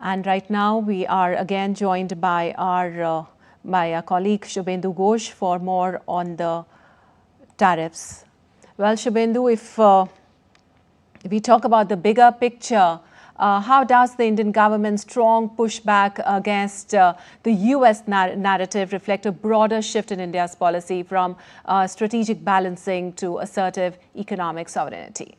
And right now we are again joined by our colleague Shubhendhu Ghosh for more on the tariffs. Well, Shubhendhu, if we talk about the bigger picture, how does the Indian government's strong pushback against the US narrative reflect a broader shift in India's policy from strategic balancing to assertive economic sovereignty?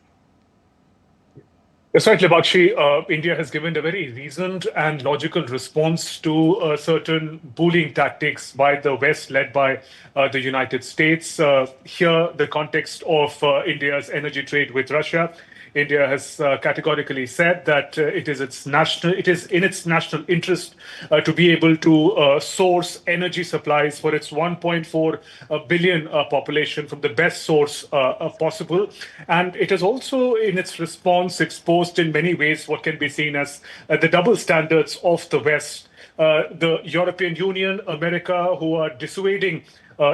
That's right, Libakshi. India has given a very reasoned and logical response to certain bullying tactics by the West, led by the United States. Here, the context of India's energy trade with Russia. India has categorically said that it is in its national interest to be able to source energy supplies for its 1.4 billion population from the best source possible. And it has also, in its response, exposed in many ways what can be seen as the double standards of the West. The European Union, America, who are dissuading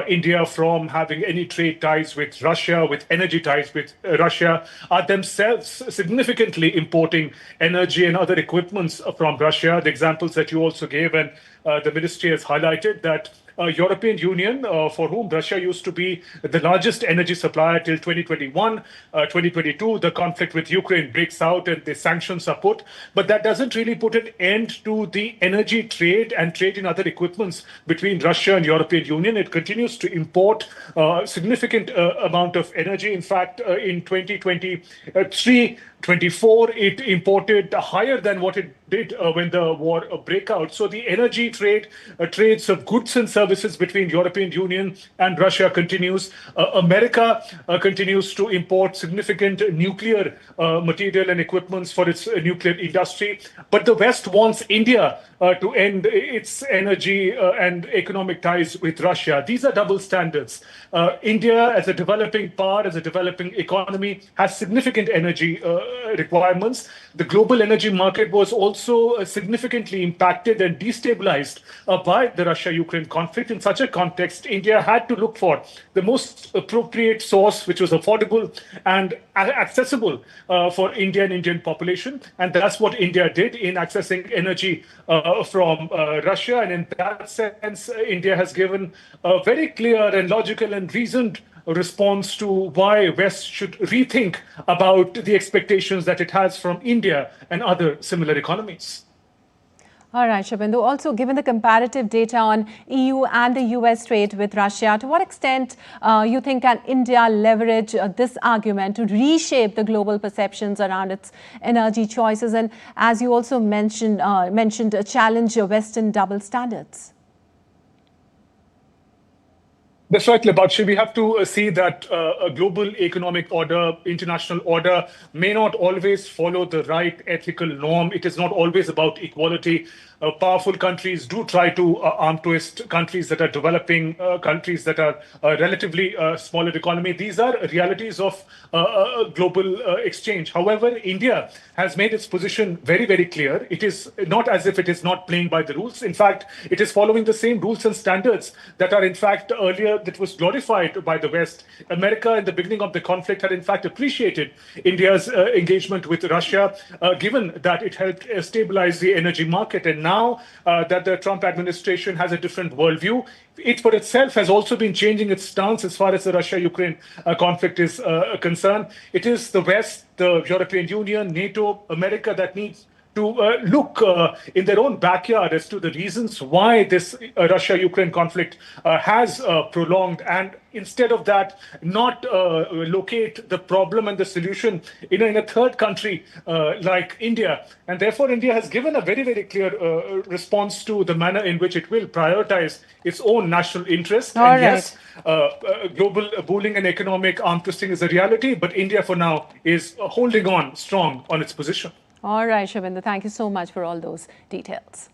India from having any trade ties with Russia, with energy ties with Russia, are themselves significantly importing energy and other equipments from Russia. The examples that you also gave, and the ministry has highlighted that European Union, for whom Russia used to be the largest energy supplier till 2021, 2022, the conflict with Ukraine breaks out and the sanctions are put. But that doesn't really put an end to the energy trade and trade in other equipments between Russia and European Union. It continues to import significant amount of energy. In fact, in 2023-24, it imported higher than what it did when the war broke out. So the energy trades of goods and services between European Union and Russia continues. America continues to import significant nuclear material and equipments for its nuclear industry. But the West wants India to end its energy and economic ties with Russia. These are double standards. India, as a developing power, as a developing economy, has significant energy requirements. The global energy market was also significantly impacted and destabilized by the Russia-Ukraine conflict. In such a context, India had to look for the most appropriate source, which was affordable and accessible for India and Indian population. And that's what India did in accessing energy from Russia. And in that sense, India has given a very clear and logical and reasoned response to why West should rethink about the expectations that it has from India and other similar economies. All right, Shubhendhu. Also, given the comparative data on EU and the US trade with Russia, to what extent you think can India leverage this argument to reshape the global perceptions around its energy choices? And as you also mentioned, challenge Western double standards? That's right, Libakshi. We have to see that a global economic order, international order, may not always follow the right ethical norm. It is not always about equality. Powerful countries do try to arm twist countries that are developing, countries that are relatively smaller economy. These are realities of global exchange. However, India has made its position very, very clear. It is not as if it is not playing by the rules. In fact, it is following the same rules and standards that are, in fact, earlier that was glorified by the West. America, in the beginning of the conflict, had in fact appreciated India's engagement with Russia, given that it helped stabilize the energy market. And now that the Trump administration has a different worldview, it for itself has also been changing its stance as far as the Russia-Ukraine conflict is concerned. It is the West, the European Union, NATO, America that needs to look in their own backyard as to the reasons why this Russia-Ukraine conflict has prolonged, and instead of that, not locate the problem and the solution in a third country like India. And therefore, India has given a very, very clear response to the manner in which it will prioritize its own national interests. All and right. Yes, global bullying and economic arm twisting is a reality, but India for now is holding on strong on its position. All right, Shubhendhu, thank you so much for all those details.